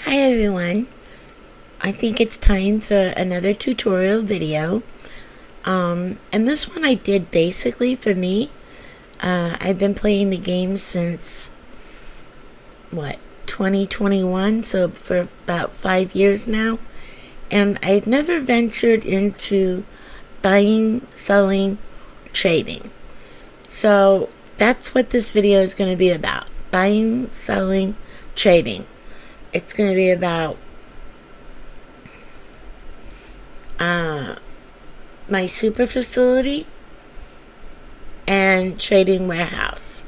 Hi everyone, I think it's time for another tutorial video. And this one I did basically for me. I've been playing the game since, 2021, so for about 5 years now. And I've never ventured into buying, selling, trading. So that's what this video is going to be about. Buying, selling, trading. It's going to be about my super facility and trading warehouse,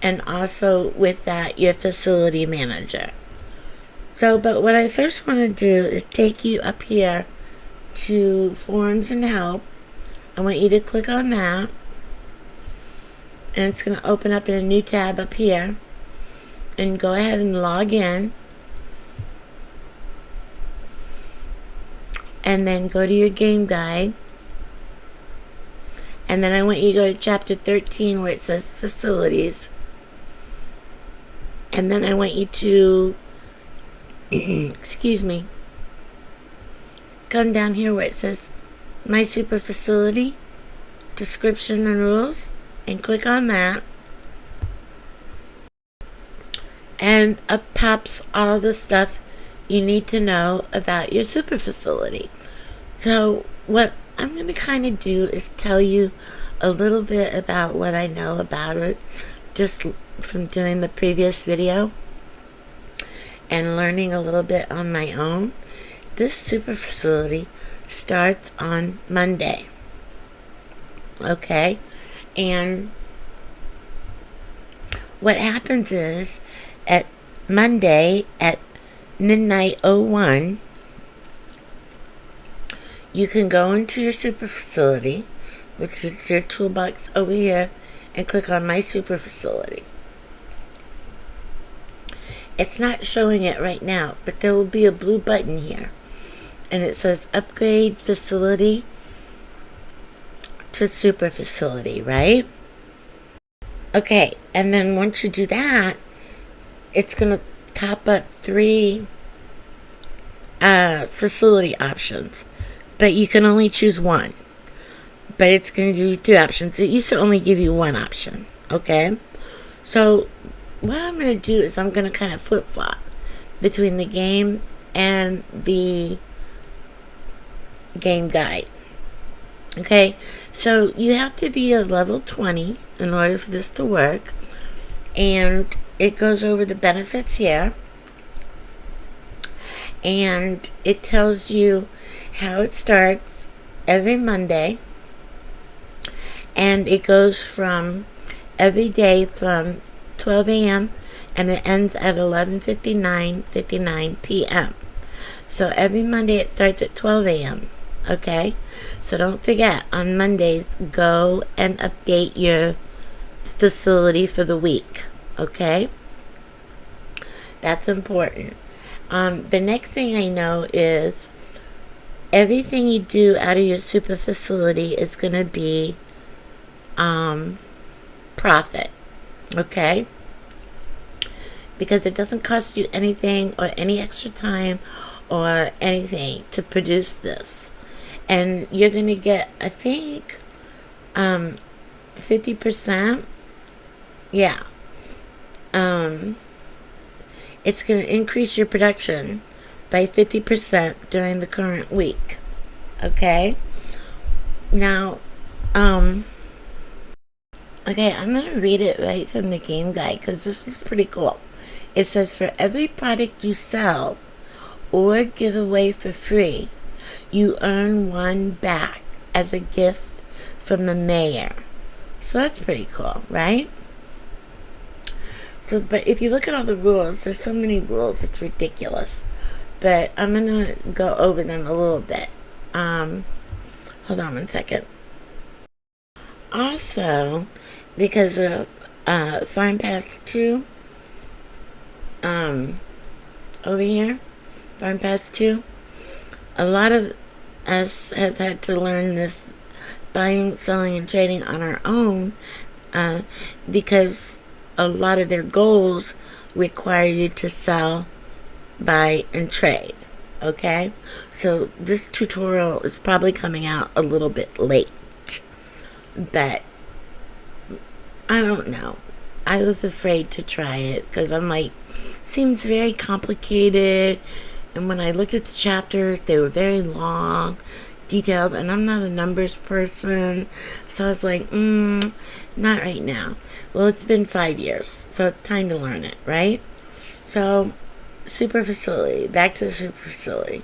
and also with that your facility manager. But what I first want to do is take you up here to forms and help. I want you to click on that, and it's going to open up in a new tab up here, and go ahead and log in. And then go to your game guide. And then I want you to go to chapter 13 where it says facilities. And then I want you to, come down here where it says my super facility, description and rules, and click on that. And up pops all the stuff you need to know about your super facility. So what I'm going to kind of do is tell you a little bit about what I know about it, just from doing the previous video and learning a little bit on my own. This super facility starts on Monday. Okay? And what happens is at Monday at midnight 01, you can go into your super facility, which is your toolbox over here, and click on my super facility. It's not showing it right now, but there will be a blue button here, and it says upgrade facility to super facility, right? Okay, and then once you do that, it's going to pop up 3 facility options, but you can only choose one. But it's going to give you 3 options. It used to only give you 1 option. Okay, so what I'm going to do is I'm going to kind of flip-flop between the game and the game guide. Okay, so you have to be a level 20 in order for this to work, and it goes over the benefits here, and it tells you how it starts every Monday, and it goes from every day from 12 a.m. and it ends at 11:59 p.m. So every Monday it starts at 12 a.m. Okay, so don't forget, on Mondays go and update your facility for the week. Okay, that's important. The next thing I know is everything you do out of your super facility is going to be profit. Okay, because it doesn't cost you anything or any extra time or anything to produce this, and you're going to get, I think, 50%. Yeah. It's going to increase your production by 50% during the current week. Okay? Now, okay, I'm going to read it right from the game guide because this is pretty cool. It says, for every product you sell or give away for free, you earn 1 back as a gift from the mayor. So that's pretty cool, right? So, but if you look at all the rules, there's so many rules, it's ridiculous. But I'm going to go over them a little bit. Hold on 1 second. Also, because of Farm Pass 2, over here, Farm Pass 2, a lot of us have had to learn this buying, selling, and trading on our own because a lot of their goals require you to sell buy, and trade. Okay? So this tutorial is probably coming out a little bit late. But I don't know. I was afraid to try it because I'm like, seems very complicated. And when I looked at the chapters, they were very long, detailed, and I'm not a numbers person. So I was like, not right now. Well, it's been 5 years, so it's time to learn it, right? So, super facility, back to the super facility.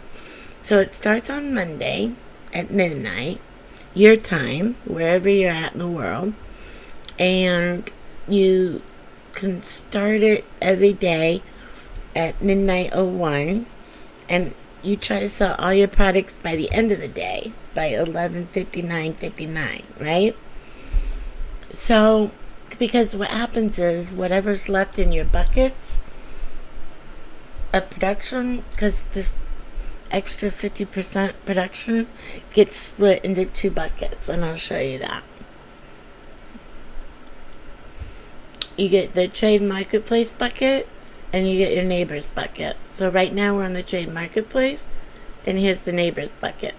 So it starts on Monday at midnight, your time, wherever you're at in the world. And you can start it every day at midnight 01. And you try to sell all your products by the end of the day, by 11:59:59, right? So, because what happens is, whatever's left in your buckets of production, because this extra 50% production gets split into 2 buckets, and I'll show you that. You get the trade marketplace bucket, and you get your neighbor's bucket. So right now we're on the trade marketplace, and here's the neighbor's bucket.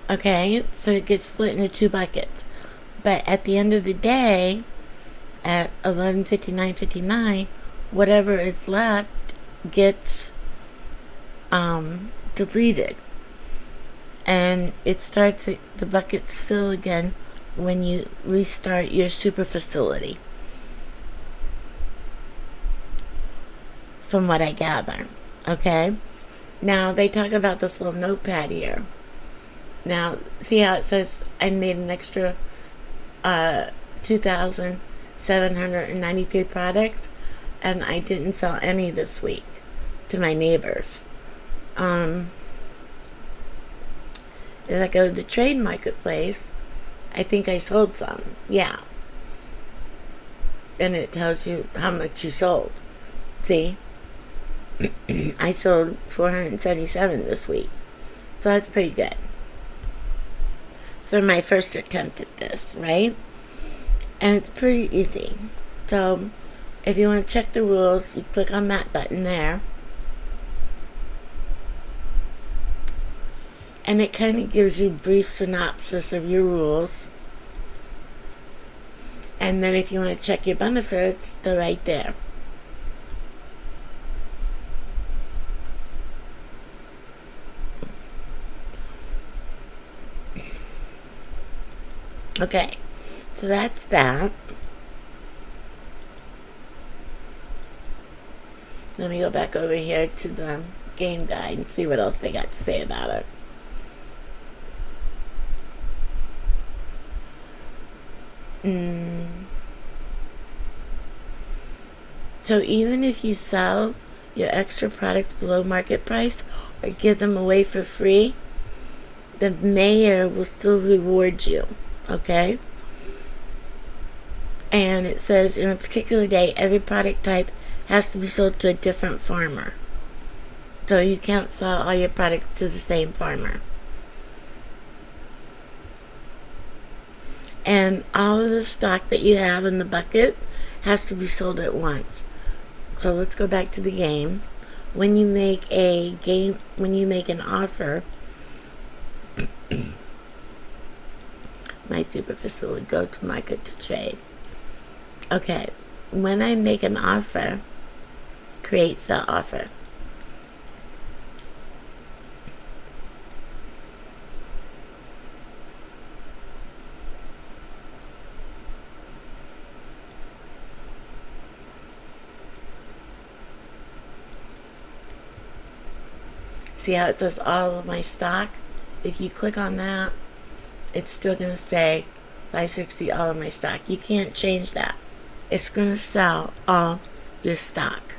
Okay, so it gets split into 2 buckets. But at the end of the day, at 11:59:59, whatever is left gets deleted. And it starts, the buckets fill again when you restart your super facility. From what I gather. Okay? Now, they talk about this little notepad here. Now, see how it says I made an extra 2,793 products, and I didn't sell any this week to my neighbors. If I go to the trade marketplace, I think I sold some. Yeah. And it tells you how much you sold. See? I sold 477 this week. So that's pretty good. For my first attempt at this, right? And it's pretty easy. So, if you want to check the rules, you click on that button there. And it kind of gives you a brief synopsis of your rules. And then if you want to check your benefits, they're right there. Okay, so that's that. Let me go back over here to the game guide and see what else they got to say about it. So even if you sell your extra products below market price or give them away for free, the mayor will still reward you. Okay? And it says in a particular day, every product type has to be sold to a different farmer. So you can't sell all your products to the same farmer. And all of the stock that you have in the bucket has to be sold at once. So let's go back to the game. When you make an offer, my super facility, go to market to trade. Okay, when I make an offer, create sell offer. See how it says all of my stock? If you click on that, it's still going to say 560 all of my stock. You can't change that. It's going to sell all your stock.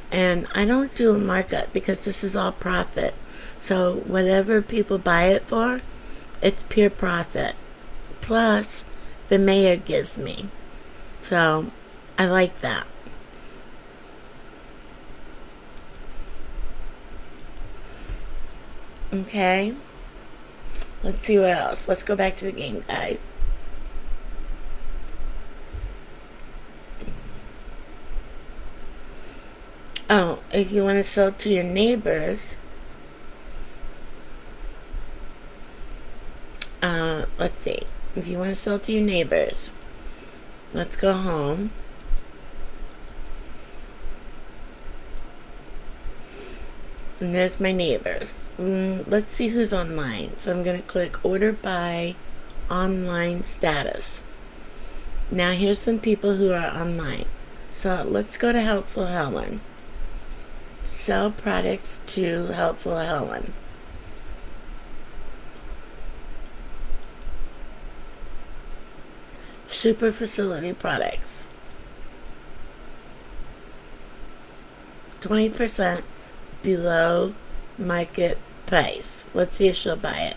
And I don't do a markup because this is all profit. So whatever people buy it for, it's pure profit. Plus, the mayor gives me. So, I like that. Okay. Let's see what else. Let's go back to the game guide. Oh, if you want to sell to your neighbors, let's see. If you want to sell to your neighbors, let's go home. And there's my neighbors. Let's see who's online. So I'm going to click order by online status. Now here's some people who are online. So let's go to Helpful Helen. Sell products to Helpful Helen. Super facility products. 20% below market price. Let's see if she'll buy it.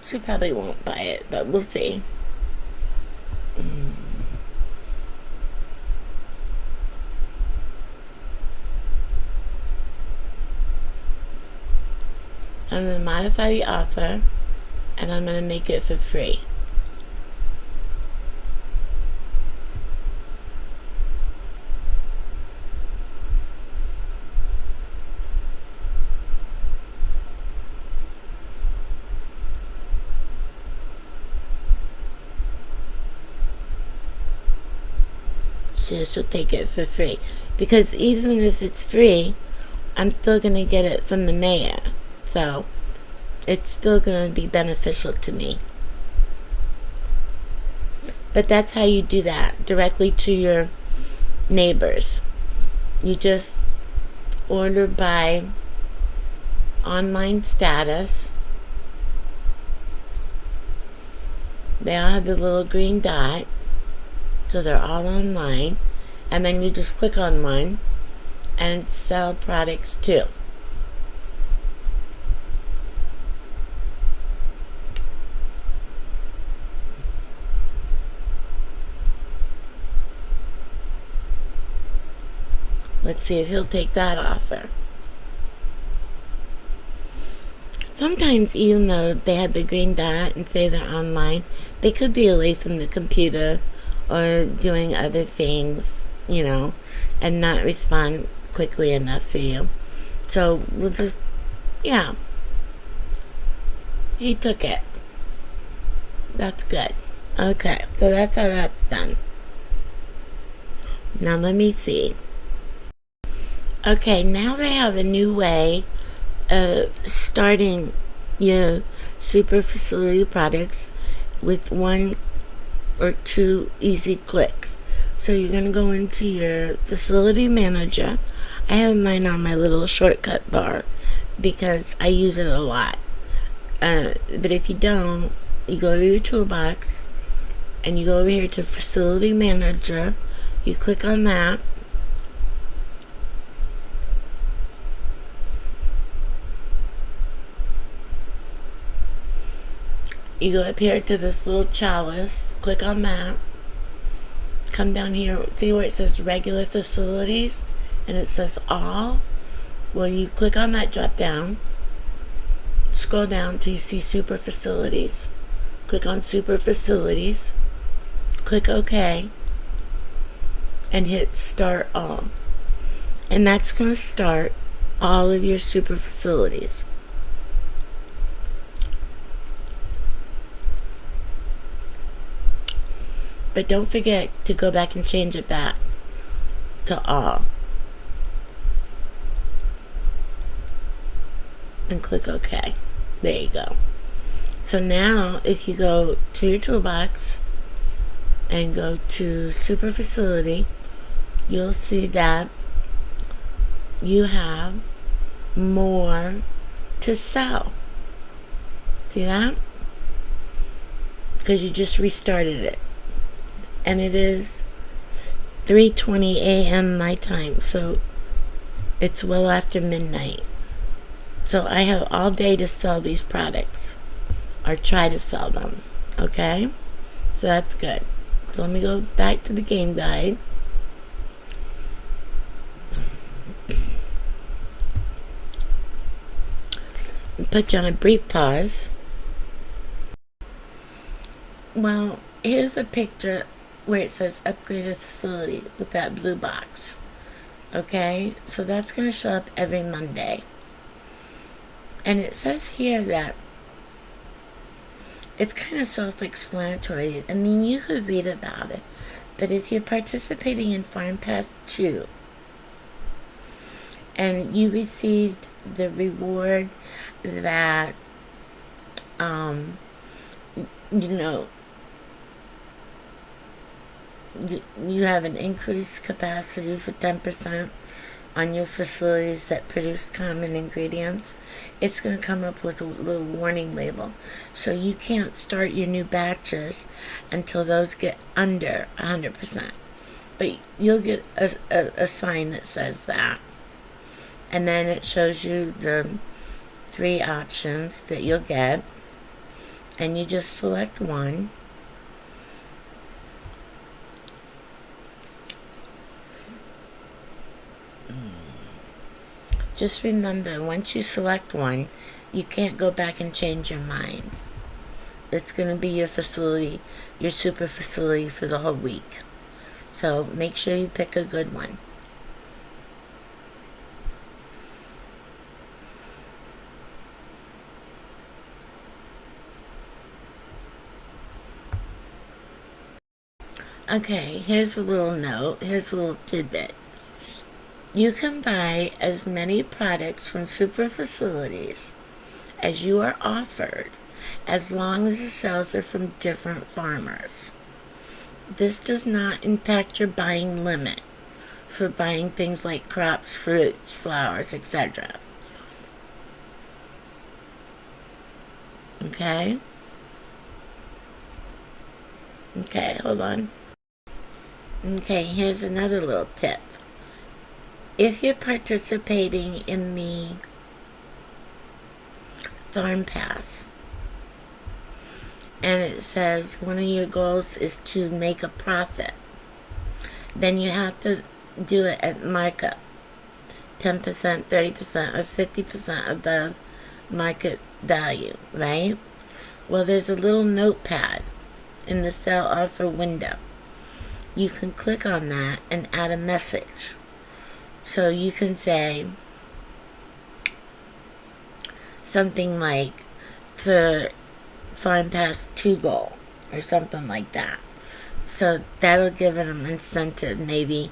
She probably won't buy it, but we'll see. I'm going to modify the offer, and I'm going to make it for free. So she'll take it for free. Because even if it's free, I'm still going to get it from the mayor. So it's still going to be beneficial to me. But that's how you do that, directly to your neighbors. You just order by online status. They all have the little green dot, so they're all online. And then you just click on one and sell products too. Let's see if he'll take that offer. Sometimes, even though they have the green dot and say they're online, they could be away from the computer or doing other things, you know, and not respond quickly enough for you. So we'll just, yeah. He took it. That's good. Okay, so that's how that's done. Now let me see. Okay, now they have a new way of starting your super facility products with 1 or 2 easy clicks. So you're going to go into your facility manager. I have mine on my little shortcut bar because I use it a lot. But if you don't, you go to your toolbox and you go over here to facility manager. You click on that. You go up here to this little chalice, click on that, come down here, see where it says regular facilities, and it says all. Well, you click on that drop down, scroll down till you see super facilities, click on super facilities, click OK, and hit start all. And that's going to start all of your super facilities. But don't forget to go back and change it back to all. And click OK. There you go. So now if you go to your toolbox and go to Super Facility, you'll see that you have more to sell. See that? Because you just restarted it. And it is 3:20 a.m. my time, so it's well after midnight. So I have all day to sell these products, or try to sell them, okay? So that's good. So let me go back to the game guide. put you on a brief pause. Well, here's a picture where it says upgraded facility with that blue box. Okay, so that's going to show up every Monday. And it says here that it's kind of self-explanatory. I mean, you could read about it. But if you're participating in Farm Pass 2 and you received the reward that, you know, you have an increased capacity for 10% on your facilities that produce common ingredients, it's going to come up with a little warning label. So you can't start your new batches until those get under 100%. But you'll get a sign that says that. And then it shows you the 3 options that you'll get. And you just select one. Just remember, once you select one, you can't go back and change your mind. It's going to be your facility, your super facility for the whole week. So make sure you pick a good one. Okay, here's a little note. Here's a little tidbit. You can buy as many products from super facilities as you are offered, as long as the sales are from different farmers. This does not impact your buying limit for buying things like crops, fruits, flowers, etc. Okay? Okay, hold on. Okay, here's another little tip. If you're participating in the Farm Pass and it says one of your goals is to make a profit, then you have to do it at markup, 10%, 30%, or 50% above market value, right? Well, there's a little notepad in the sell offer window. You can click on that and add a message. So you can say something like for Farm Pass 2 goal or something like that. So that'll give it an incentive, maybe.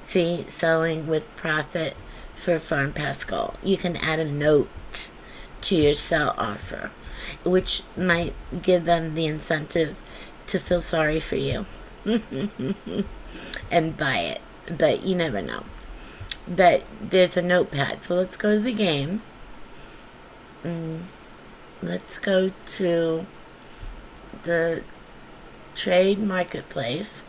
See, selling with profit for Farm Pass goal. You can add a note to your sell offer, which might give them the incentive to feel sorry for you and buy it. But you never know. But there's a notepad. So let's go to the game. Let's go to the trade marketplace.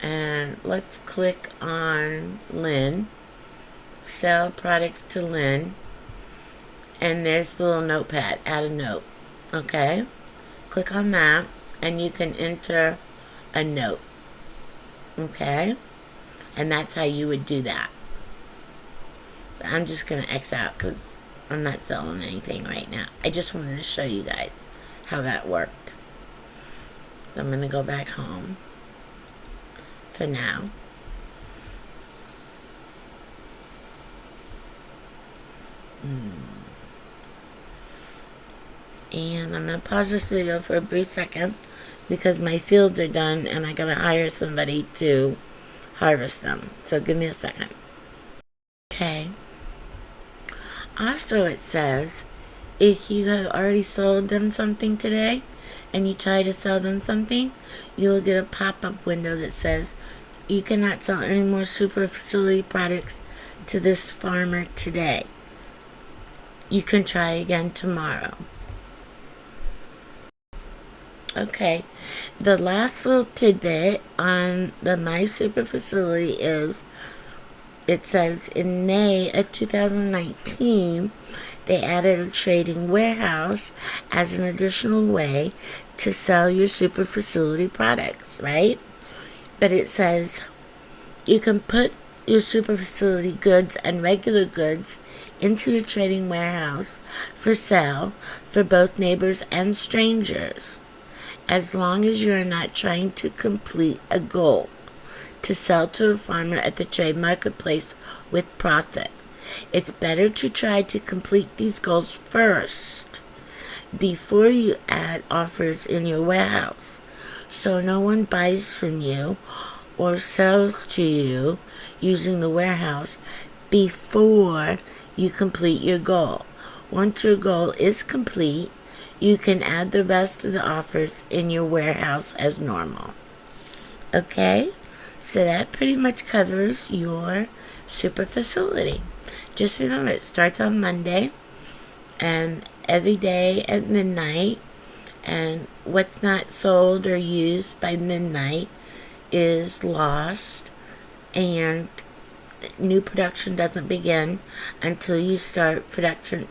And let's click on Lynn. Sell products to Lynn. And there's the little notepad. Add a note. Okay? Click on that. And you can enter a note. Okay? And that's how you would do that. But I'm just going to X out because I'm not selling anything right now. I just wanted to show you guys how that worked. So I'm going to go back home for now. And I'm going to pause this video for a brief second because my fields are done and I got to hire somebody to harvest them. So give me a second. Okay. Also, it says if you have already sold them something today and you try to sell them something, you will get a pop-up window that says you cannot sell any more super facility products to this farmer today. You can try again tomorrow. Okay, the last little tidbit on the My Super Facility is, it says in May of 2019, they added a trading warehouse as an additional way to sell your super facility products, right? But it says you can put your super facility goods and regular goods into the trading warehouse for sale for both neighbors and strangers, as long as you are not trying to complete a goal to sell to a farmer at the trade marketplace with profit. It's better to try to complete these goals first before you add offers in your warehouse, so no one buys from you or sells to you using the warehouse before you complete your goal. Once your goal is complete, you can add the rest of the offers in your warehouse as normal. Okay? So that pretty much covers your super facility. Just remember, it starts on Monday and every day at midnight, and what's not sold or used by midnight is lost, and new production doesn't begin until you start production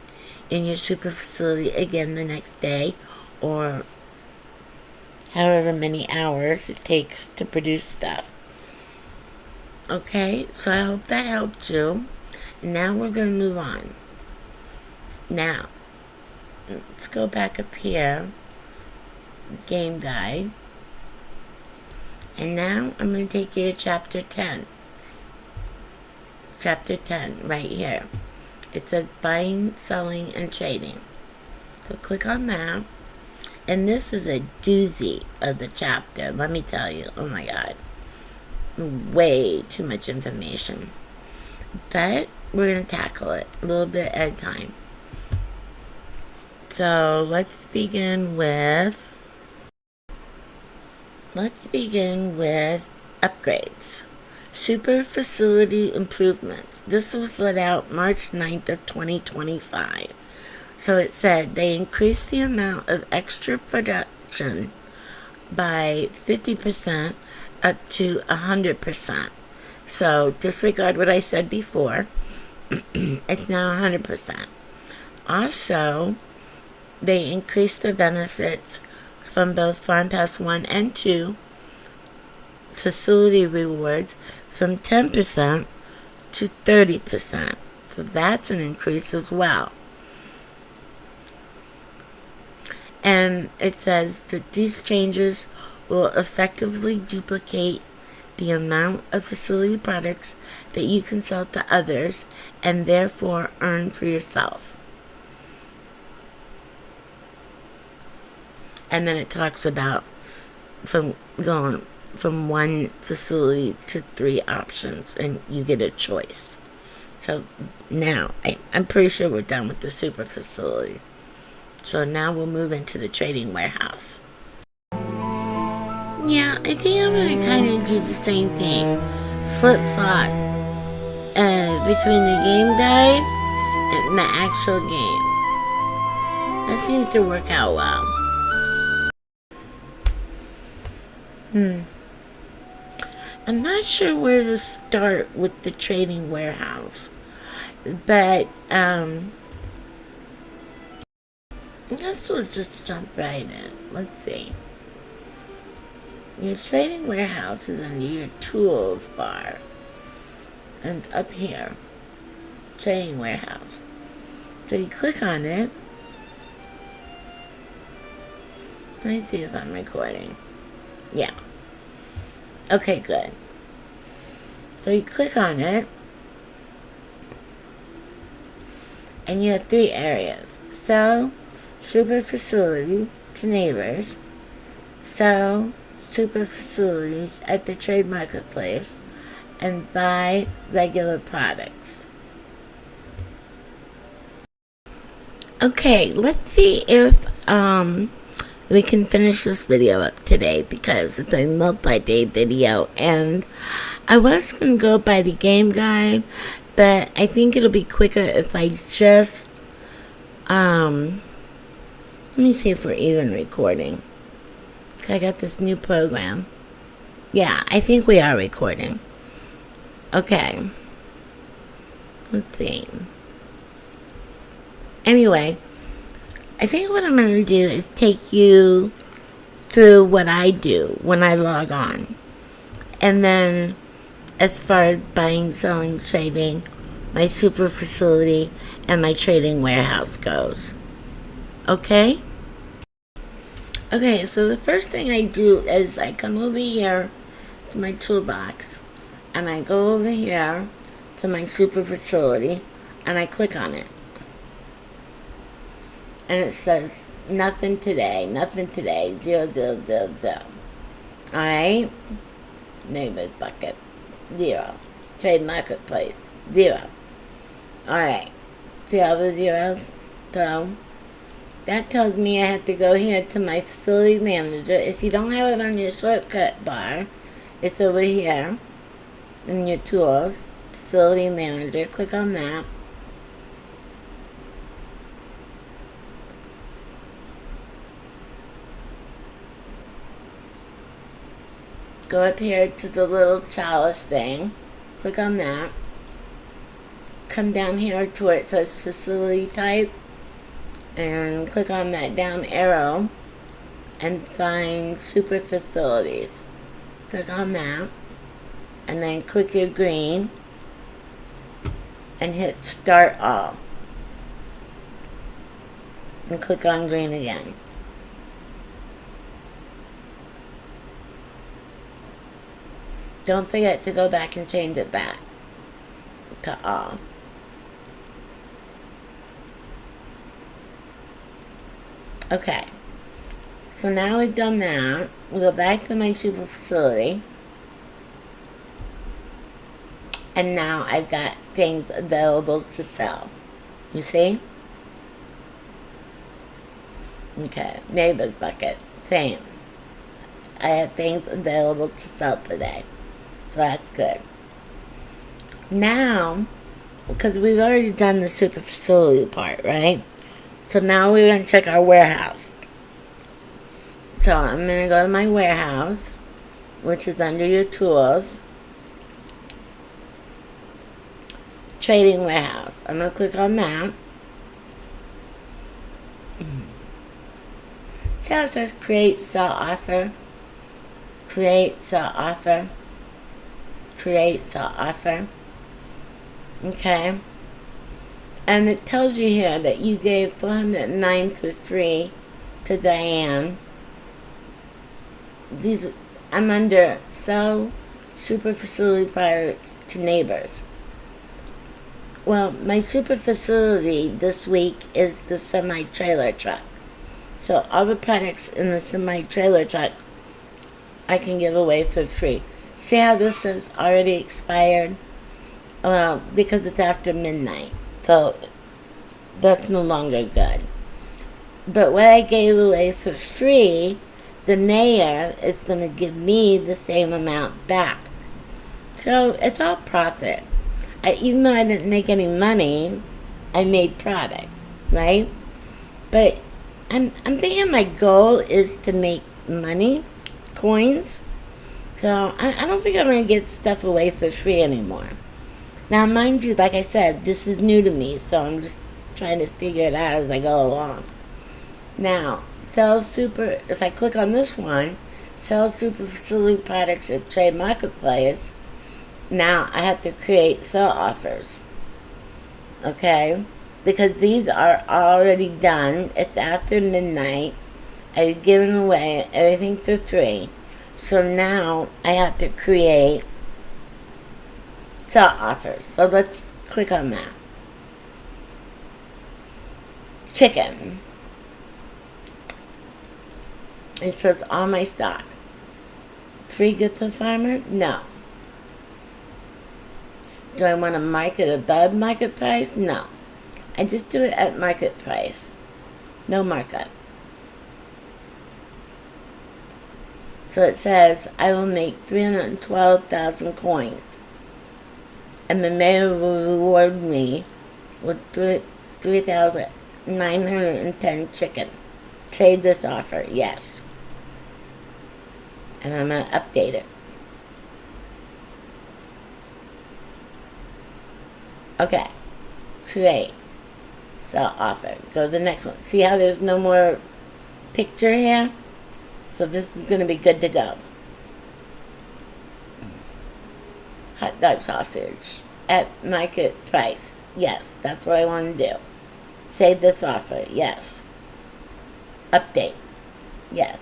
in your super facility again the next day, or however many hours it takes to produce stuff. Okay, so I hope that helped you. Now we're going to move on. Now, let's go back up here, game guide. And now I'm going to take you to chapter 10. Chapter 10, right here. It says buying, selling, and trading. So click on that. And this is a doozy of the chapter, let me tell you. Oh my God. Way too much information. But we're going to tackle it a little bit at a time. So let's begin with upgrades. Super facility improvements. This was let out March 9th of 2025. So it said they increased the amount of extra production by 50% up to 100%. So disregard what I said before. It's now 100%. Also, they increased the benefits from both Farm Pass 1 and 2 facility rewards from 10% to 30%. So that's an increase as well. And it says that these changes will effectively duplicate the amount of facility products that you can sell to others and therefore earn for yourself. And then it talks about from going from one facility to 3 options, and you get a choice. So now I'm pretty sure we're done with the super facility. So now we'll move into the trading warehouse. Yeah, I think I'm going to kind of do the same thing. Flip-flop between the game guide and the actual game. That seems to work out well. I'm not sure where to start with the trading warehouse. But, I guess we'll just jump right in. Let's see. Your trading warehouse is under your tools bar. And up here, trading warehouse. So you click on it. Let me see if I'm recording. Yeah. Okay, good. So you click on it. And you have 3 areas. Sell super facility to neighbors. Sell super facilities at the trade marketplace, and buy regular products. Okay, let's see if we can finish this video up today, because it's a multi-day video, and I was going to go by the game guide, but I think it'll be quicker if I just let me see if we're even recording. I got this new program. Yeah, I think we are recording. Okay. Let's see. Anyway, I think what I'm going to do is take you through what I do when I log on. And then, as far as buying, selling, trading, my super facility, and my trading warehouse goes. Okay? Okay, so the first thing I do is I come over here to my toolbox, and I go over here to my super facility, and I click on it. And it says, nothing today, 0, 0, 0, 0. Alright? Neighbors bucket, 0. Trade marketplace, 0. Alright. See all the zeros? So, that tells me I have to go here to my facility manager. If you don't have it on your shortcut bar, it's over here in your tools, facility manager. Click on that. Go up here to the little chalice thing. Click on that. Come down here to where it says facility type. And click on that down arrow. And find super facilities. Click on that. And then click your green. And hit start all. And click on green again. Don't forget to go back and change it back to all. Okay. So now we've done that. We go back to my super facility. And now I've got things available to sell. You see? Okay. Neighbors bucket. Same. I have things available to sell today. So that's good. Now, because we've already done the super facility part, right? So now we're going to check our warehouse. So I'm going to go to my warehouse, which is under your tools. Trading warehouse. I'm going to click on that. See how it says create, sell, offer? Create, sell, offer. Create, sell, offer. Okay. And it tells you here that you gave 409 for free to Diane. I'm under sell super facility products to neighbors. Well, my super facility this week is the semi-trailer truck. So all the products in the semi-trailer truck I can give away for free. See how this is already expired? Well, because it's after midnight. So that's no longer good. But what I gave away for free, the mayor is going to give me the same amount back. So it's all profit. Even though I didn't make any money, I made product, right? But I'm thinking my goal is to make money, coins. So I don't think I'm going to get stuff away for free anymore. Now, mind you, like I said, this is new to me, so I'm just trying to figure it out as I go along. Now, sell super, if I click on this one, sell super facility products at Trade Marketplace, now I have to create sell offers. Okay? Because these are already done. It's after midnight. I've given away everything for free. So now I have to create sell offers. So let's click on that. Chicken. It says all my stock. Free gift to farmer? No. Do I want to mark it above market price? No. I just do it at market price. No markup. So it says, I will make 312,000 coins. And the mayor will reward me with 3,910 chicken. Trade this offer, yes. And I'm going to update it. Okay. Create. Sell offer. Go to the next one. See how there's no more picture here? So this is going to be good to go. Hot dog sausage. at market price. Yes, that's what I want to do. Save this offer. Yes. Update. Yes.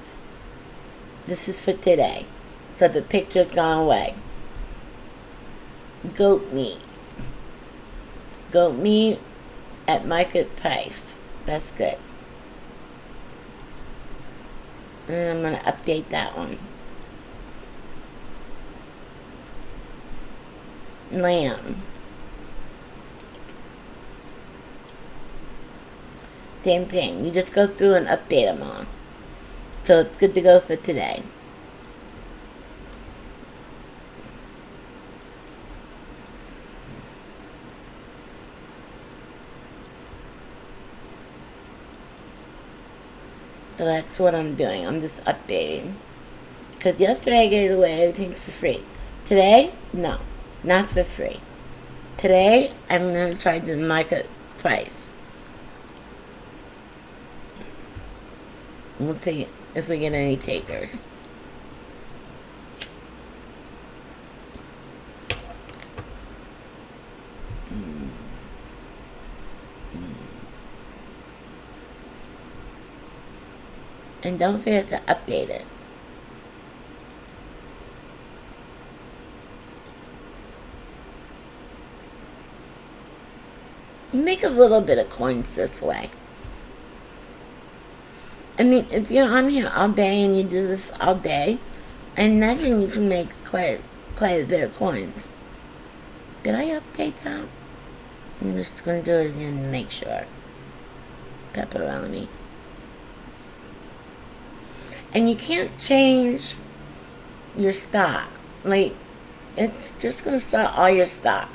This is for today. So the picture's gone away. Goat meat. Goat meat at market price. That's good. And I'm going to update that one. Lamb. Same thing. You just go through and update them all. So it's good to go for today. So that's what I'm doing. I'm just updating. Because yesterday I gave away everything for free. Today, no. Not for free. Today, I'm going to charge the market price. We'll see if we get any takers. And don't forget to update it. You make a little bit of coins this way. I mean, if you're on here all day and you do this all day, I imagine you can make quite a bit of coins. Did I update that? I'm just going to do it again to make sure. Pepperoni. And you can't change your stock. Like, it's just going to sell all your stock.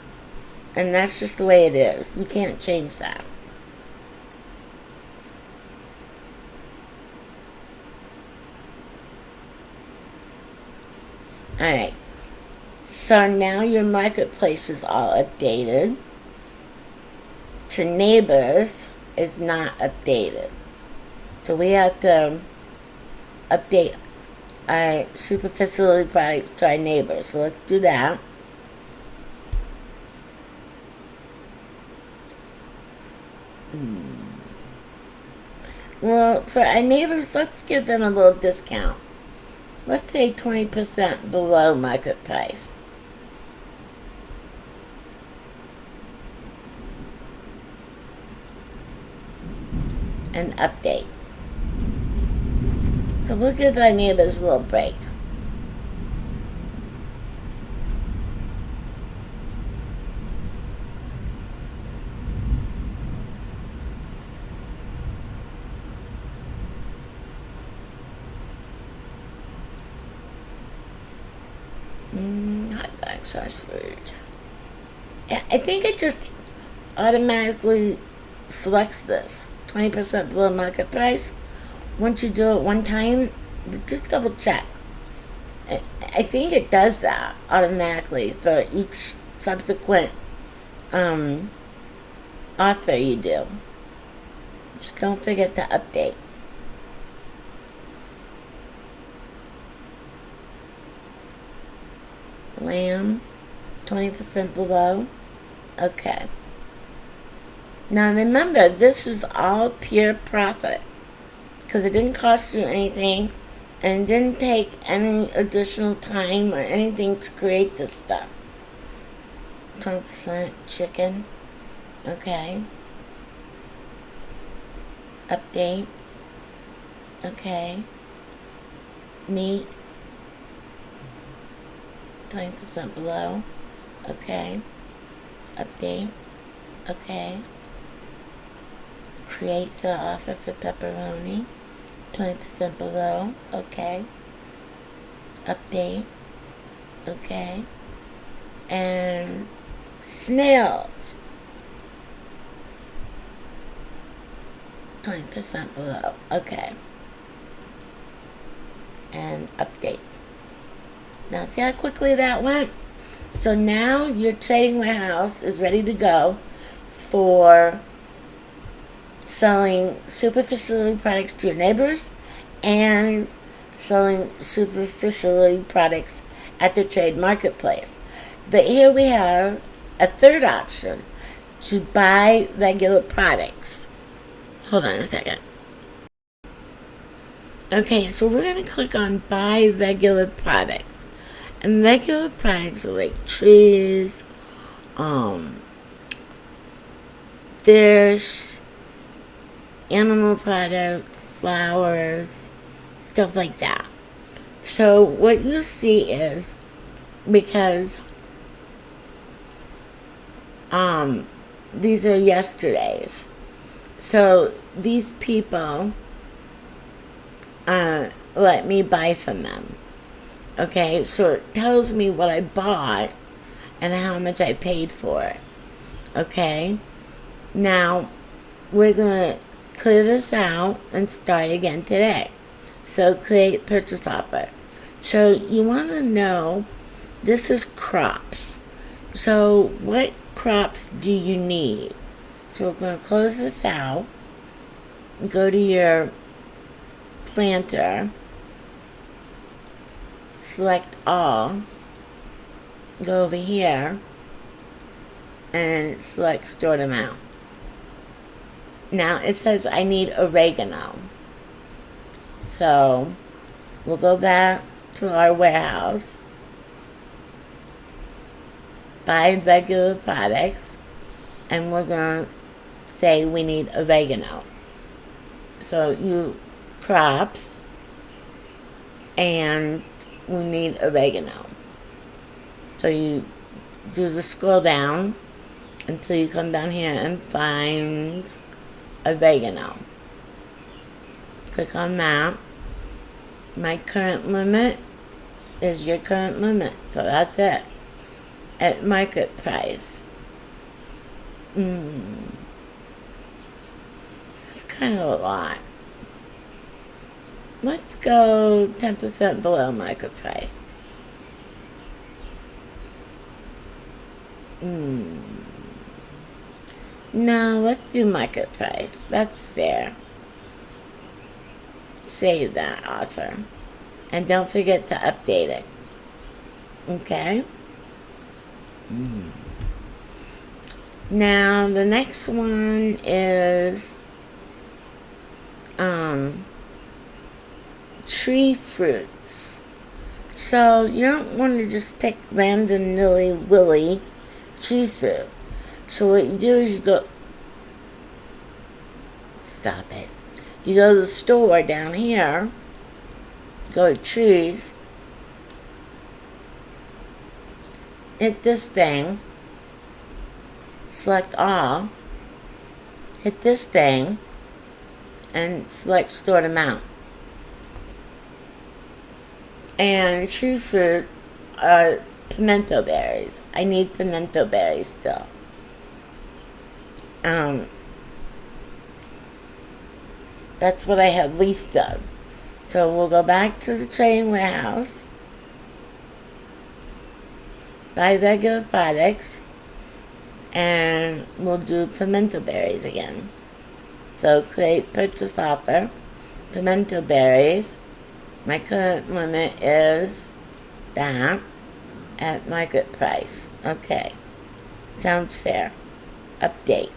And that's just the way it is. You can't change that. Alright. So now your marketplace is all updated. To neighbors is not updated. So we have to update our super facility products to our neighbors. So let's do that. Well, for our neighbors, let's give them a little discount. Let's say 20% below market price. And update. So we'll give our neighbors a little break. Hot bag sauce food. I think it just automatically selects this 20% below market price. Once you do it one time, just double check. I think it does that automatically for each subsequent offer you do. Just don't forget to update. Lamb, 20% below. Okay. Now remember, this is all pure profit. Because it didn't cost you anything. And it didn't take any additional time or anything to create this stuff. 20% chicken. Okay. Update. Okay. Meat. 20% below. Okay. Update. Okay. Create the offer for pepperoni. 20% below. Okay. Update. Okay. And snails. 20% below. Okay. And update. Now see how quickly that went? So now your trading warehouse is ready to go for selling super facility products to your neighbors and selling super facility products at the trade marketplace. But here we have a third option to buy regular products. Hold on a second. Okay, so we're going to click on buy regular products. And regular products are like trees, fish, animal products, flowers, stuff like that. So what you see is, because these are yesterday's, so these people let me buy from them. Okay, so it tells me what I bought and how much I paid for it. Okay, now we're going to clear this out and start again today. So create purchase offer. So you want to know, this is crops. So what crops do you need? So we're going to close this out. Go to your planter. Select all. Go over here and select stored amount. Now it says I need oregano. So we'll go back to our warehouse, buy regular products, and we're going to say we need oregano. So you crops, and we need oregano. So you do the scroll down until you come down here and find oregano. Click on that. My current limit is your current limit, so that's it. At market price. That's kind of a lot. Let's go 10% below market price. No, let's do market price. That's fair. Save that, author. And don't forget to update it. Okay? Now, the next one is tree fruits. So, you don't want to just pick random nilly-willy tree fruit. So what you do is you go... Stop it. You go to the store down here, go to trees, hit this thing, select all, hit this thing, and select stored amount. And tree fruits are pimento berries. I need pimento berries still. That's what I have least of. So we'll go back to the trading warehouse, buy regular products, and we'll do pimento berries again. So create purchase offer, pimento berries. My current limit is that at market price. Okay, sounds fair. Update.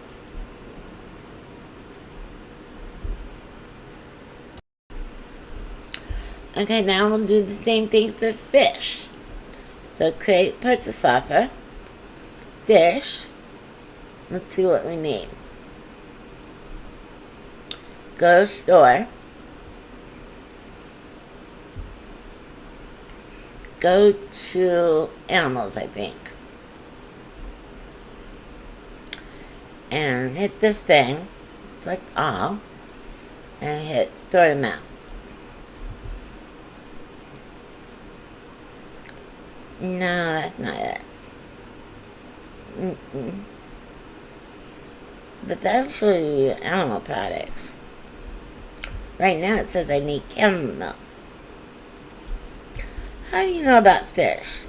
Okay, now we'll do the same thing for fish. So create purchase offer, fish. Let's see what we need. Go to store. Go to animals, I think. And hit this thing, select all, and hit stored amount. No, that's not it. But that's actually animal products. Right now it says I need camel milk. How do you know about fish?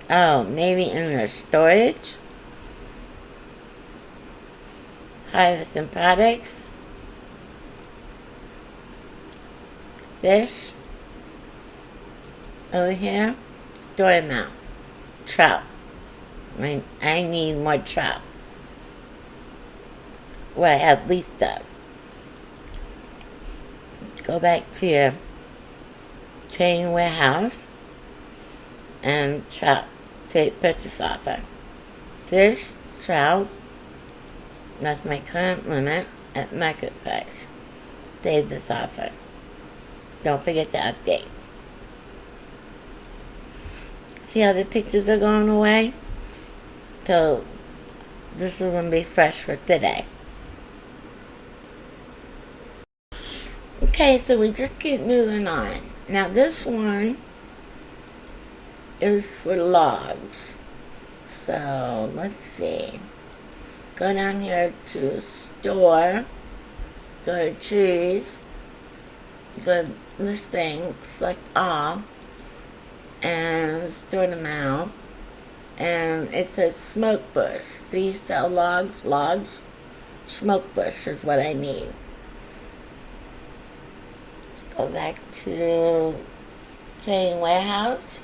Oh, maybe in your storage? Harvest and products. Fish. Over here, stored amount. Trout. I need more trout. Well, at least go back to your trading warehouse and trout create purchase offer. This trout, that's my current limit at market price. Save this offer. Don't forget to update. See how the pictures are going away? So this is going to be fresh for today. Okay, so we just keep moving on. Now this one is for logs. So let's see. Go down here to store. Go to trees. Go to this thing. Select all. And store them out. And it says smoke bush. See, sell logs. Smoke bush is what I need. Go back to trading warehouse.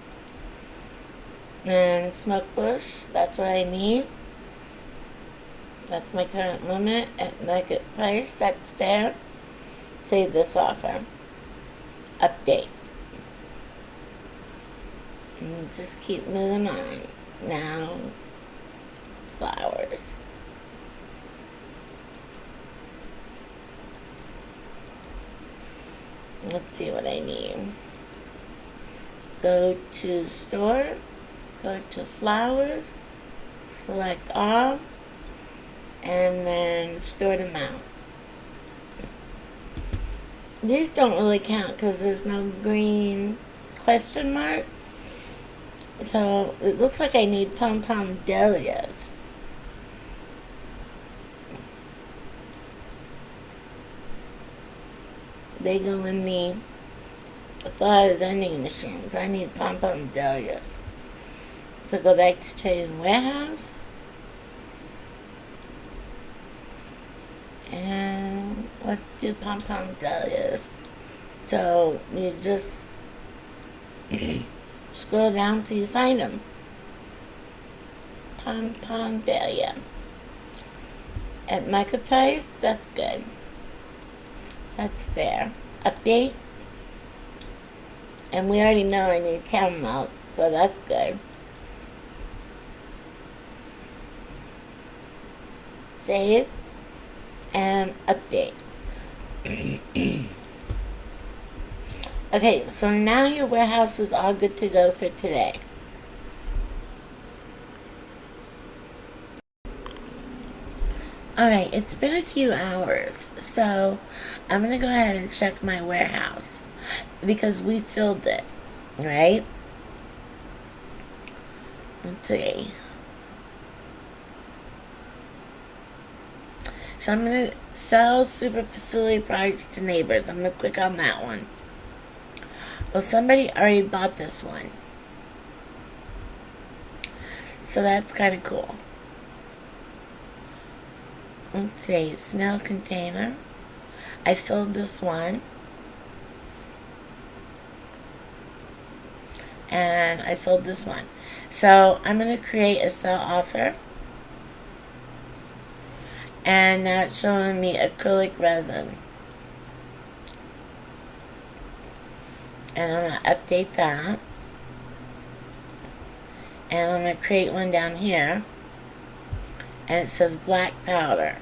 And smoke bush, that's what I need. That's my current limit at market price. That's fair. Save this offer. Update. And just keep moving on. Now, flowers. Let's see what I need. Go to store. Go to flowers. Select all. And then store them out. These don't really count because there's no green question mark. So it looks like I need pom-pom dahlias. They go in the flower vending machines. I need pom-pom dahlias. So go back to trading warehouse. And let's do pom-pom dahlias. So you just scroll down till you find them. Pom-pom dahlia. At market price, that's good. That's fair. Update. And we already know I need chamomile, so that's good. Save. And update. Okay, so now your warehouse is all good to go for today. Alright, it's been a few hours, so I'm going to go ahead and check my warehouse because we filled it, right? Let's see. So I'm going to sell super facility products to neighbors. I'm going to click on that one. Well, somebody already bought this one. So that's kind of cool. Let's see, snail container. I sold this one. And I sold this one. So I'm going to create a sell offer. And now it's showing me acrylic resin. And I'm going to update that. And I'm going to create one down here. And it says black powder.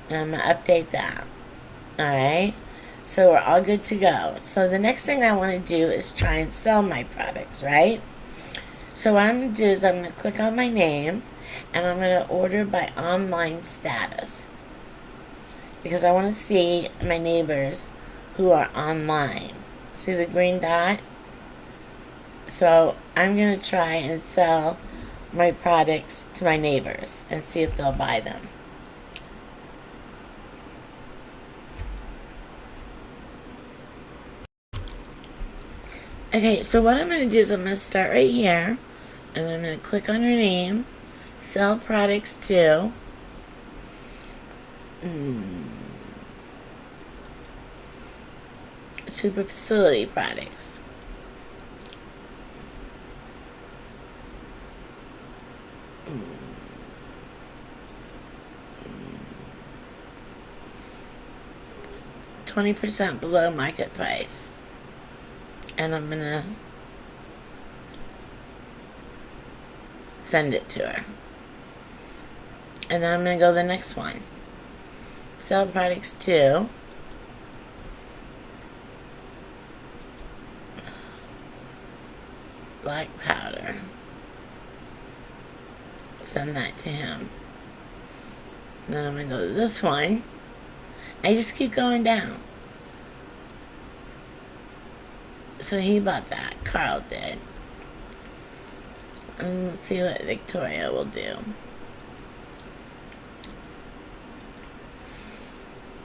And I'm going to update that. Alright. So we're all good to go. So the next thing I want to do is try and sell my products, right? So what I'm going to do is I'm going to click on my name. And I'm going to order by online status. Because I want to see my neighbors who are online. See the green dot? So I'm going to try and sell my products to my neighbors and see if they'll buy them. Okay, so what I'm going to do is I'm going to start right here. And I'm going to click on your name. Sell products to. Super facility products. 20% below market price. And I'm gonna send it to her. And then I'm gonna go to the next one. Sell products to black powder. Send that to him. Then I'm gonna go to this one. I just keep going down. So he bought that. Carl did. And let's see what Victoria will do.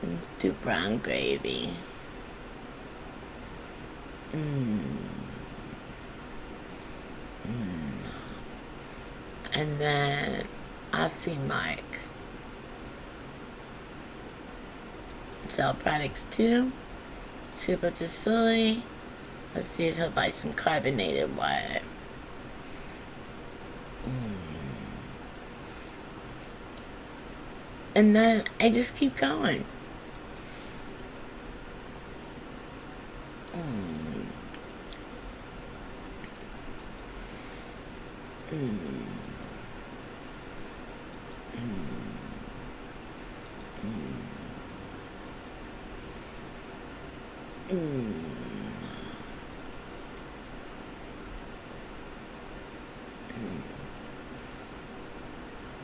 Let's do brown gravy. And then Aussie Mark. Sell products to Super Facility. Let's see if he'll buy some carbonated water. And then I just keep going.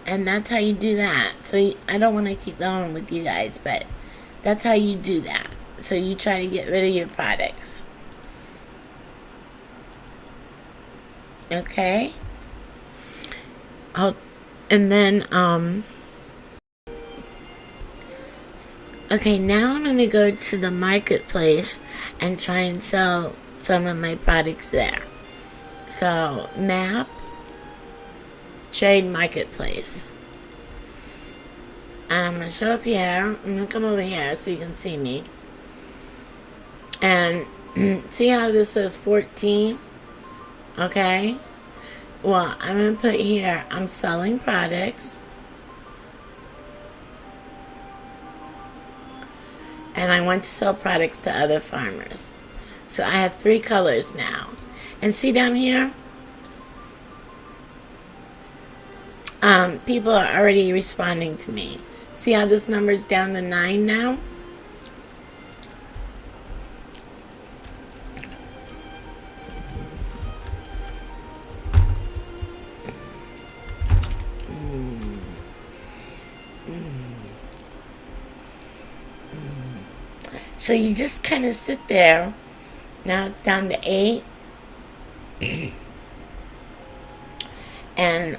And that's how you do that. So I don't want to keep going with you guys, but that's how you do that. So you try to get rid of your products. Okay? And then, okay, now I'm going to go to the marketplace and try and sell some of my products there. So, map, trade marketplace. And I'm going to show up here. I'm going to come over here so you can see me. And see how this says 14? Okay? Well, I'm going to put here, I'm selling products. And I want to sell products to other farmers. So I have 3 colors now. And see down here? People are already responding to me. See how this number's down to 9 now? So you just kind of sit there. Now it's down to 8. And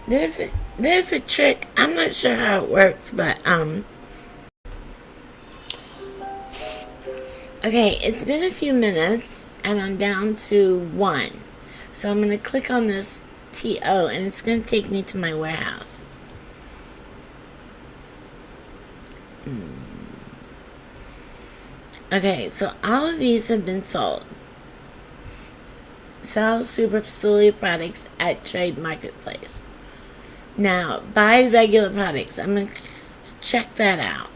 there's a trick. I'm not sure how it works, but okay, it's been a few minutes and I'm down to 1. So I'm going to click on this TO and it's going to take me to my warehouse. Okay, so all of these have been sold. Sell Super Facility products at Trade Marketplace. Now, buy regular products. I'm going to check that out.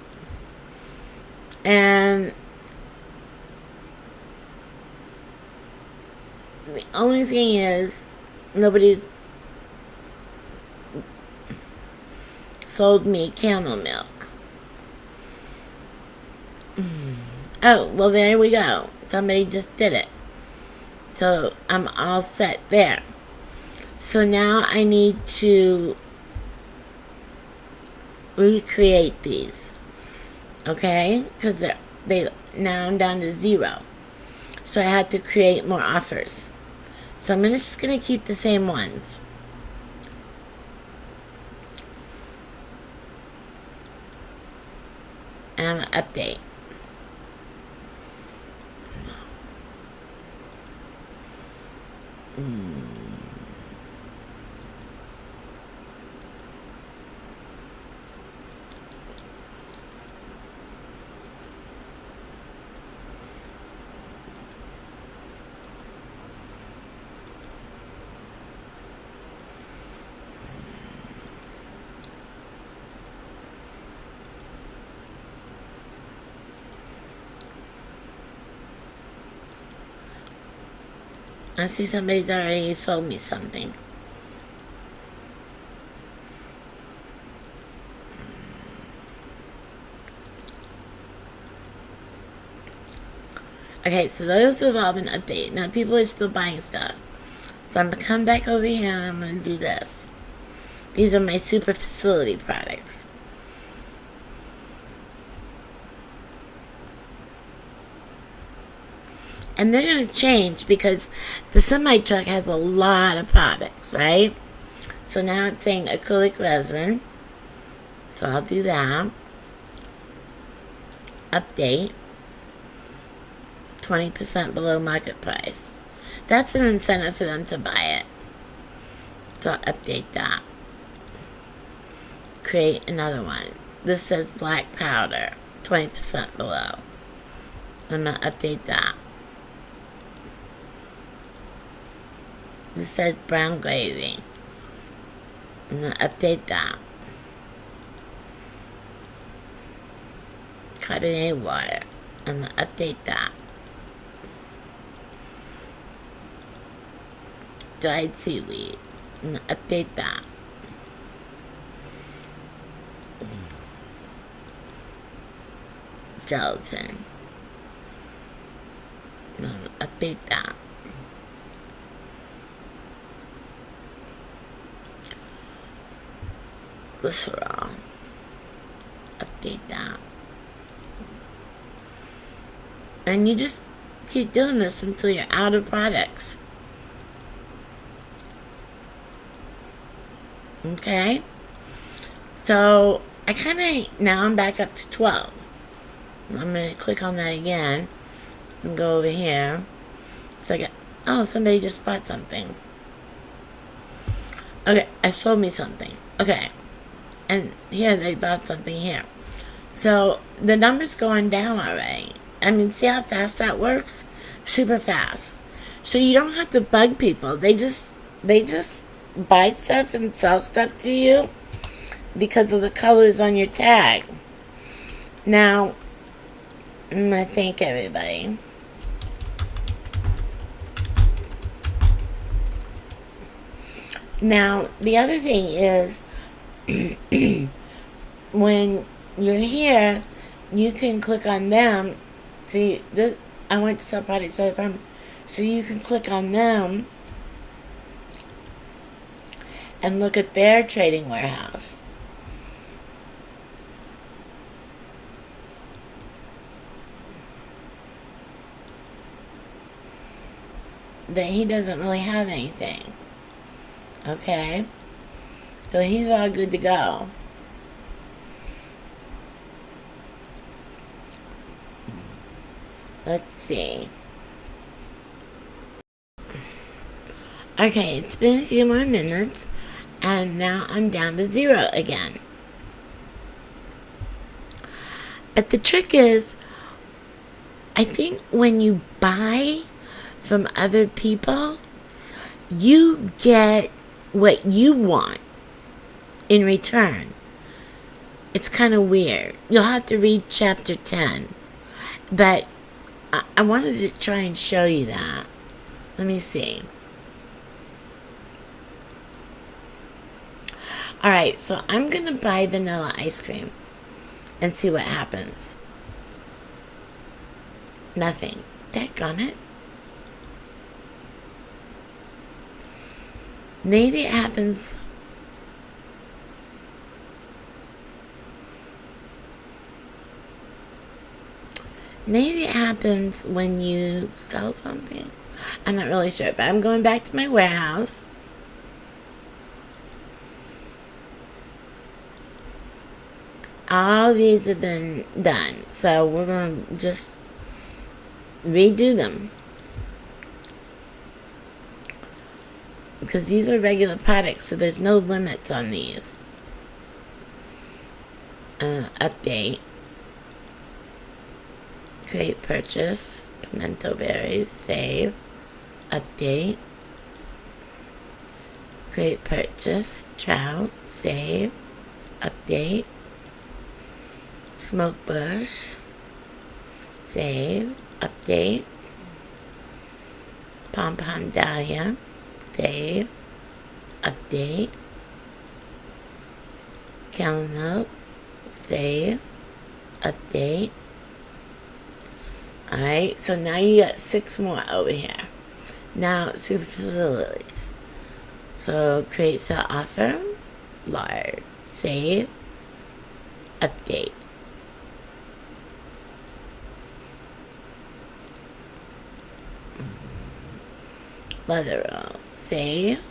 And the only thing is, nobody's sold me camel milk. Oh, well, there we go. Somebody just did it. So I'm all set there. So now I need to recreate these. Okay? Because now I'm down to 0. So I have to create more offers. So I'm just going to keep the same ones. And I'm going to update. I see somebody's already sold me something. Okay, so those have all been updated. Now people are still buying stuff. So I'm going to come back over here and I'm going to do this. These are my super facility products. And they're going to change because the semi-truck has a lot of products, right? So now it's saying acrylic resin. So I'll do that. Update. 20% below market price. That's an incentive for them to buy it. So I'll update that. Create another one. This says black powder. 20% below. I'm going to update that. This says brown glazing. I'm going to update that. Carbonated water. I'm going to update that. Dried seaweed. I'm going to update that. Gelatin. I'm going to update that. Glycerol. Update that. And you just keep doing this until you're out of products. Okay? So, now I'm back up to 12. I'm going to click on that again and go over here. So somebody just bought something. Okay, I sold me something. Okay. And here they bought something here. So the number's going down already. I mean, see how fast that works? Super fast. So you don't have to bug people. They just buy stuff and sell stuff to you because of the colors on your tag. Now, I'm going to thank everybody. Now, the other thing is, when you're here, you can click on them. See, I went to sell products other from, so you can click on them and look at their trading warehouse. That he doesn't really have anything. Okay? So he's all good to go. Let's see. Okay, it's been a few more minutes, and now I'm down to 0 again. But the trick is, I think when you buy from other people, you get what you want in return. It's kind of weird. You'll have to read chapter 10. But I wanted to try and show you that. Let me see. Alright, so I'm going to buy vanilla ice cream and see what happens. Nothing. Daggone it. Maybe it happens. Maybe it happens when you sell something. I'm not really sure, but I'm going back to my warehouse. All these have been done, so we're going to just redo them. Because these are regular products, so there's no limits on these. Update. Create purchase. Pimento berries. Save. Update. Create purchase. Trout. Save. Update. Smoke bush. Save. Update. Pom Pom Dahlia, save, update, Calnote, save, update. Alright, so now you got 6 more over here. Now to facilities. So create sell offer, large, save, update. Leather roll, save,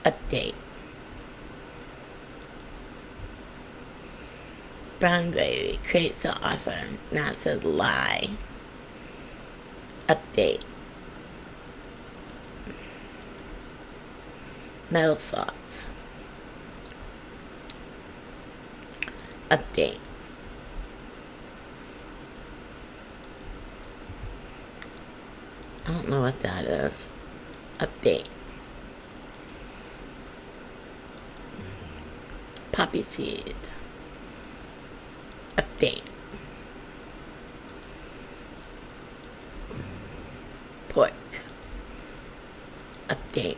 update. Brown gravy, create sell offer, now it says lie, update. Metal salts, update. I don't know what that is. Update. Poppy seed. Update. Pork. Update.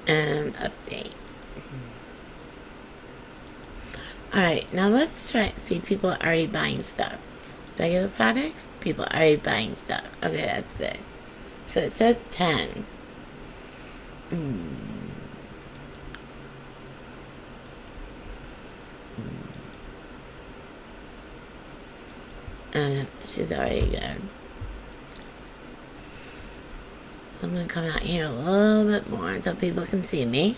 And update. Alright, now let's try see people are already buying stuff. Regular products, people are already buying stuff. Okay, that's good. So it says 10. And she's already good. I'm going to come out here a little bit more so people can see me.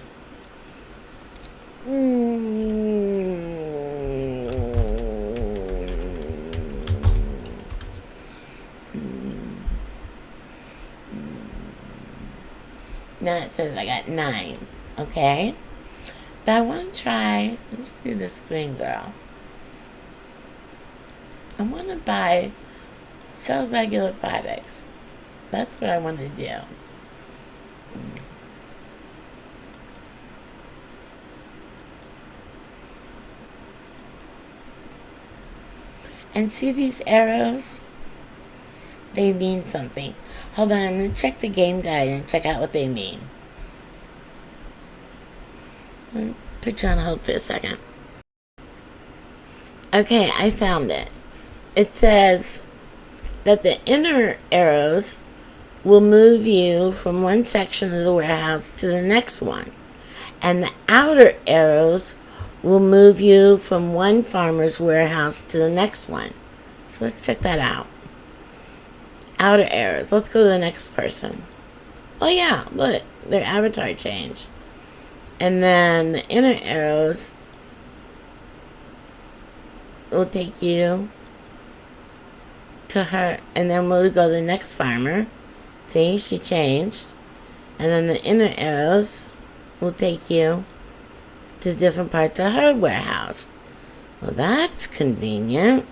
Now it says I got 9. Okay? But I want to try, let's see the screen girl. I want to buy, sell regular products. That's what I want to do. And see these arrows? They mean something. Hold on, I'm going to check the game guide and check out what they mean. Let me put you on hold for a second. Okay, I found it. It says that the inner arrows will move you from one section of the warehouse to the next one. And the outer arrows will move you from one farmer's warehouse to the next one. So let's check that out. Outer arrows. Let's go to the next person. Oh yeah, look, their avatar changed. And then the inner arrows will take you to her, and then we'll go to the next farmer. See, she changed. And then the inner arrows will take you to different parts of her warehouse. Well, that's convenient.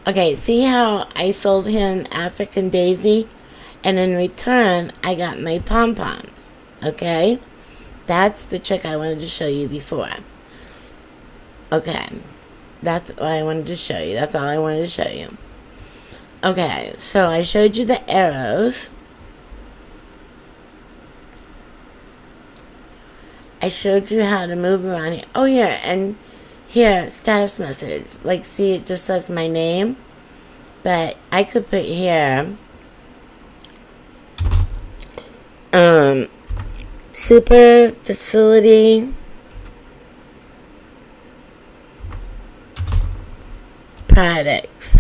Okay, see how I sold him African Daisy? And in return, I got my pom-poms. Okay? That's the trick I wanted to show you before. Okay. That's what I wanted to show you. That's all I wanted to show you. Okay, so I showed you the arrows. I showed you how to move around here. Oh, here, and here, status message. Like, see, it just says my name. But I could put here, super facility products.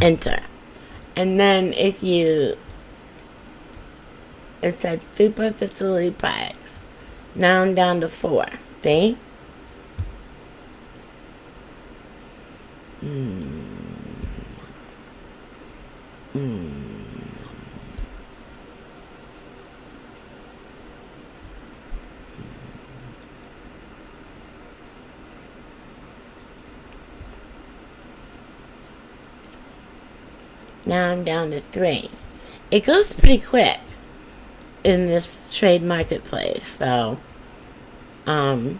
Enter. And then if you, it said super facility products. Now I'm down to 4. See? Now I'm down to 3. It goes pretty quick in this trade marketplace, though. And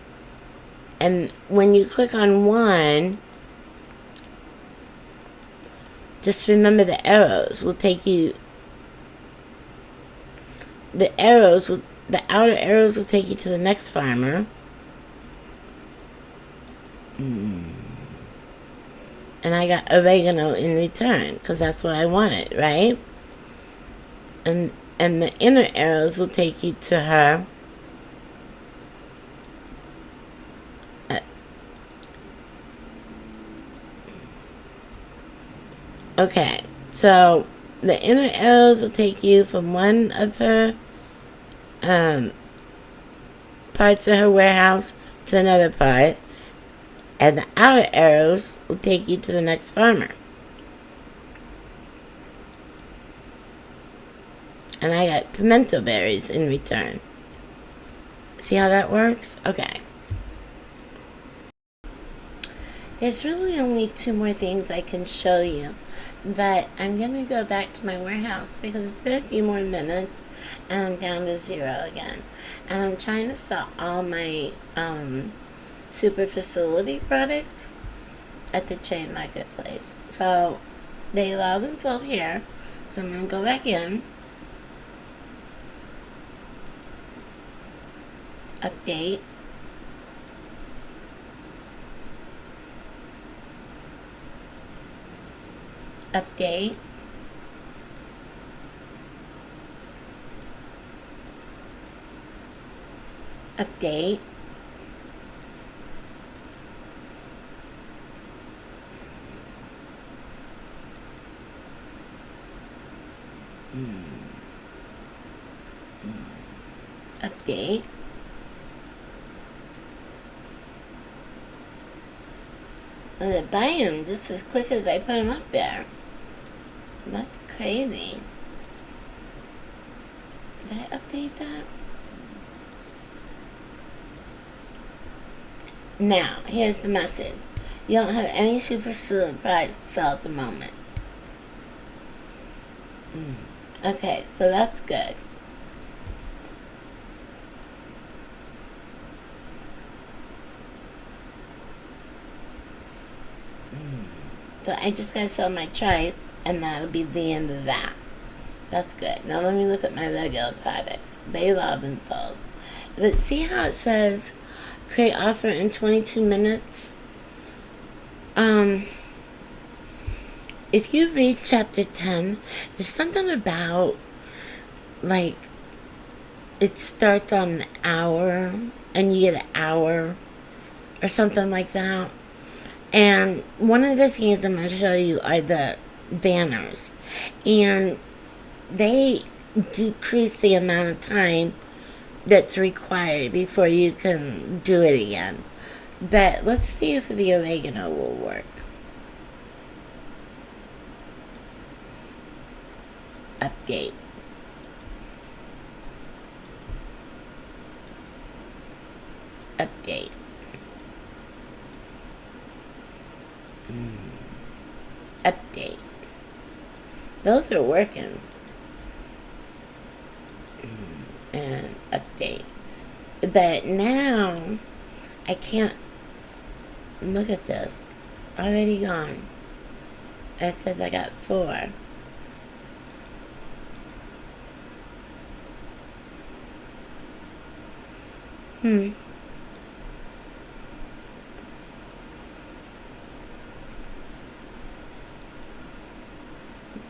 when you click on one, just remember the arrows will take you. The outer arrows will take you to the next farmer. And I got oregano in return because that's what I wanted, right? And the inner arrows will take you to her. Okay, so the inner arrows will take you from one of her parts of her warehouse to another part, and the outer arrows will take you to the next farmer. And I got pimento berries in return. See how that works? Okay. There's really only 2 more things I can show you, but I'm going to go back to my warehouse because it's been a few more minutes and I'm down to 0 again. And I'm trying to sell all my super facility products at the trade marketplace. So they allow them sold here. So I'm going to go back in. Update. Update. Update. Update. And they buy them just as quick as I put them up there. That's crazy. Did I update that? Now, here's the message. You don't have any super facility products to sell at the moment. Okay, so that's good. So I just gotta sell my tripe, and that'll be the end of that. That's good. Now let me look at my regular products. They love and sold. But see how it says create offer in 22 minutes? If you read chapter 10, there's something about, like, it starts on an hour, and you get an hour, or something like that. And one of the things I'm going to show you are the banners. And they decrease the amount of time that's required before you can do it again. But let's see if the oregano will work. Update. Update. Update. Those are working. And update. But now I can't look at this. Already gone. It says I got 4.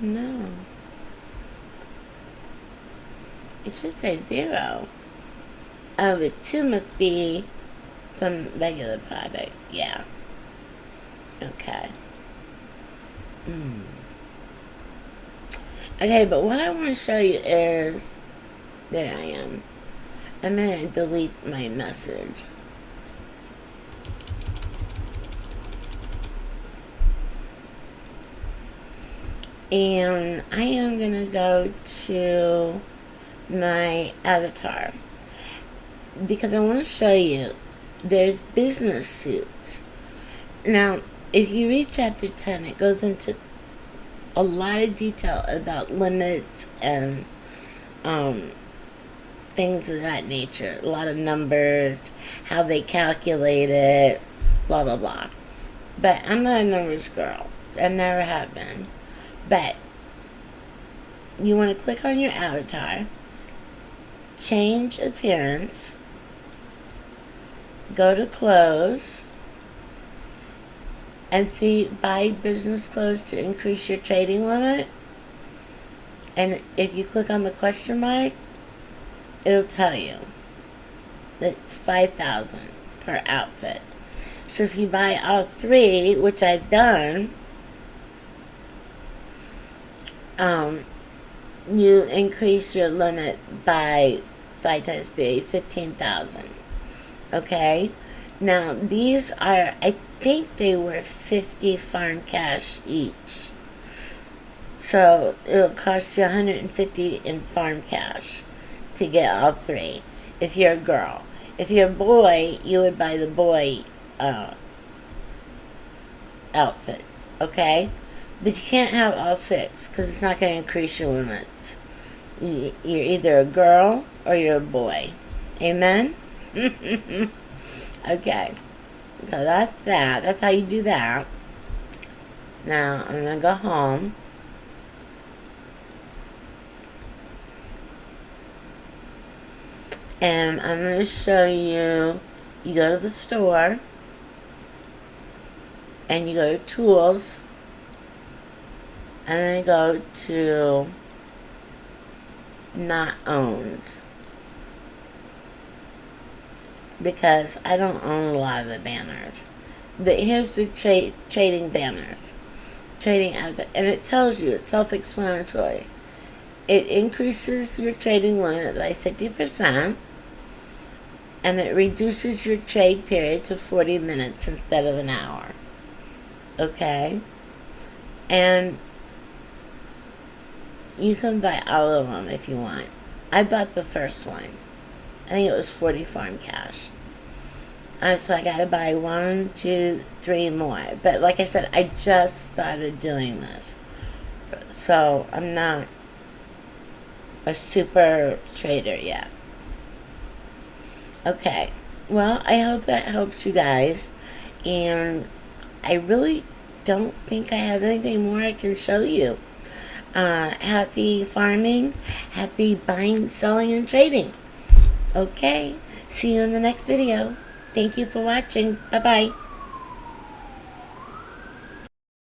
No. It should say 0. Oh, the 2 must be some regular products. Yeah. Okay. Okay, but what I want to show you is... There I am. I'm going to delete my message. And I am going to go to my avatar. Because I want to show you, there's business suits. Now, if you read chapter 10, it goes into a lot of detail about limits and things of that nature. A lot of numbers, how they calculate it, blah, blah, blah. But I'm not a numbers girl. I never have been. But you want to click on your avatar, change appearance, go to clothes, and see buy business clothes to increase your trading limit. And if you click on the question mark, it'll tell you it's $5,000 per outfit. So if you buy all three, which I've done, you increase your limit by 5 times 3, 15,000. Okay? Now, these are, I think they were 50 farm cash each. So, it'll cost you 150 in farm cash to get all three, if you're a girl. If you're a boy, you would buy the boy outfits, okay? But you can't have all 6, because it's not going to increase your limits. You're either a girl or you're a boy. Amen? Okay. So that's that. That's how you do that. Now, I'm going to go home. And I'm going to show you, you go to the store, and you go to tools, and then you go to not owned, because I don't own a lot of the banners. But here's the trading banners, trading out, and it tells you, it's self-explanatory. It increases your trading limit by 50%, and it reduces your trade period to 40 minutes instead of an hour. Okay? And you can buy all of them if you want. I bought the first one. I think it was 40 farm cash. So I gotta buy 1, 2, 3 more. But like I said, I just started doing this. So I'm not a super trader yet. Okay. Well, I hope that helps you guys. And I really don't think I have anything more I can show you. Happy farming, happy buying, selling, and trading. Okay, see you in the next video. Thank you for watching. Bye-bye.